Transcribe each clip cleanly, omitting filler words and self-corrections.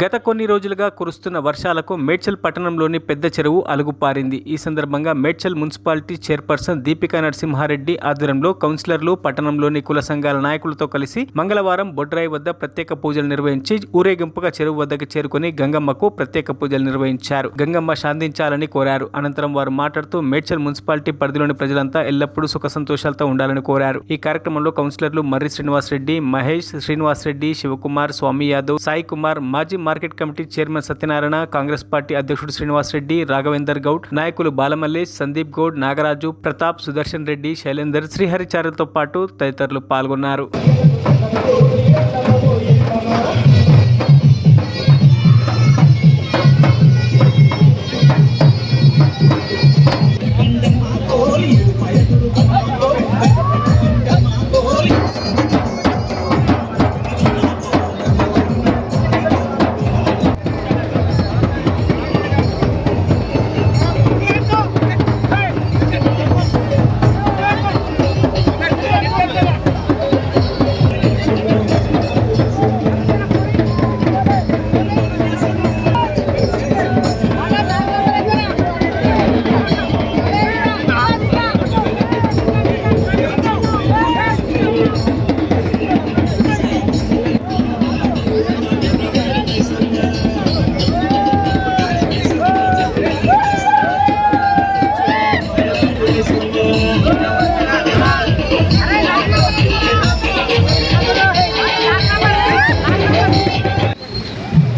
గత కొన్ని రోజులుగా కురుస్తున్న వర్షాలకు మేడ్చల్ పట్టణంలోని పెద్ద చెరువు అలుగుపారింది. ఈ సందర్భంగా మేడ్చల్ మున్సిపాలిటీ చైర్పర్సన్ దీపికా నరసింహారెడ్డి ఆధ్వర్యంలో కౌన్సిలర్లు పట్టణంలోని కుల సంఘాల నాయకులతో కలిసి మంగళవారం బొడ్రాయి వద్ద ప్రత్యేక పూజలు నిర్వహించి ఊరేగింపుగా చెరువు వద్దకు చేరుకుని గంగమ్మకు ప్రత్యేక పూజలు నిర్వహించారు. గంగమ్మ శాంతించాలని కోరారు. అనంతరం వారు మాట్లాడుతూ మేడ్చల్ మున్సిపాలిటీ పరిధిలోని ప్రజలంతా ఎల్లప్పుడూ సుఖ సంతోషాలతో ఉండాలని కోరారు. ఈ కార్యక్రమంలో కౌన్సిలర్లు మర్రి శ్రీనివాసరెడ్డి, మహేష్, శ్రీనివాసరెడ్డి, శివకుమార్, స్వామి యాదవ్, సాయి కుమార్, మాజీ market committee chairman Satyanarayana, Congress party అధ్యక్షుడు శ్రీనివాసరెడ్డి, రాఘవేందర్ గౌడ్, నాయకులు బాలమల్లేష్, సందీప్ గౌడ్, నాగరాజు, ప్రతాప్, సుదర్శన్ రెడ్డి, శైలేందర్, శ్రీహరిచార్యతో పాటు తదితరులు పాల్గొన్నారు.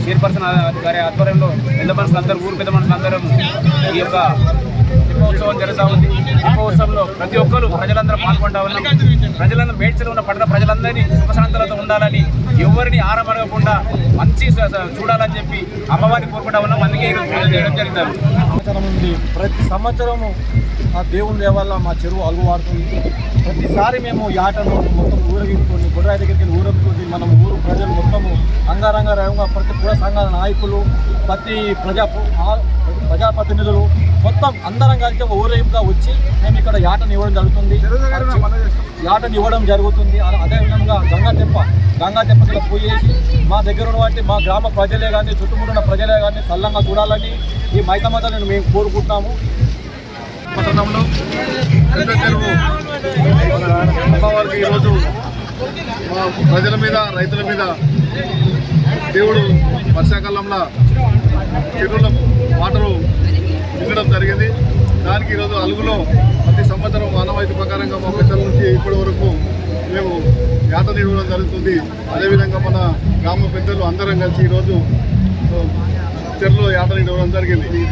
చైర్పర్సన్ గారి ఆధ్వర్యంలో పెద్ద మనుషులు అందరూ ఊరు పెద్ద మనుషులు అందరూ ఈ యొక్క దీపోత్సవం జరుగుతూ ఉంది. దీపోత్సవంలో ప్రతి ఒక్కరు ప్రజలందరూ పాల్గొంటా ఉన్నాం. ప్రజలందరూ మేడ్చల్ ఉన్న పట్టణ ప్రజలందరినీ సుఖశాంతులతో ఉండాలని, ఎవరిని ఆరమరగకుండా మంచి చూడాలని చెప్పి అమ్మవారిని కోరుకుంటా ఉన్నాం. అందుకే ఈరోజు పూజలు చేయడం జరుగుతుంది. ప్రతి సంవత్సరము ఆ దేవుని దేవల్ల మా చెరువు అలుగువాడుతుంది. ప్రతిసారి మేము యాటను మొత్తం ఊరేగింపుకొని బొడ్రాయి దగ్గరికి ఊరేగింపుకొని మనం ఊరు ప్రజలు మొత్తము అంగారంగ రంగంగా ప్రతి కుల సంఘాల నాయకులు, ప్రతి ప్రజాప్రతినిధులు మొత్తం అందరం కలిసి ఒక ఊరేగింపుగా వచ్చి మేము ఇక్కడ యాటను ఇవ్వడం జరుగుతుంది. యాటను ఇవ్వడం జరుగుతుంది. అదేవిధంగా గంగా తెప్ప పూజ చేసి మా దగ్గర ఉన్నటువంటి మా గ్రామ ప్రజలే కానీ చుట్టుముట్టిన ప్రజలే కానీ చల్లంగా చూడాలని ఈ మైతమాతలను మేము కోరుకుంటున్నాము. పట్టణంలో పెద్ద చెరువు అమ్మవారికి ఈరోజు మా ప్రజల మీద, రైతుల మీద దేవుడు వర్షాకాలంలో చెరువుల వాటరు నిండడం జరిగింది. దానికి ఈరోజు అలుగులో ప్రతి సంవత్సరం ఆనవాయితీ ప్రకారంగా మా పెద్దల నుంచి ఇప్పటి వరకు మేము యాటను ఇవ్వడం జరుగుతుంది. అదేవిధంగా మన గ్రామ పెద్దలు అందరం కలిసి ఈరోజు చెరువులో యాటను ఇవ్వడం జరిగింది.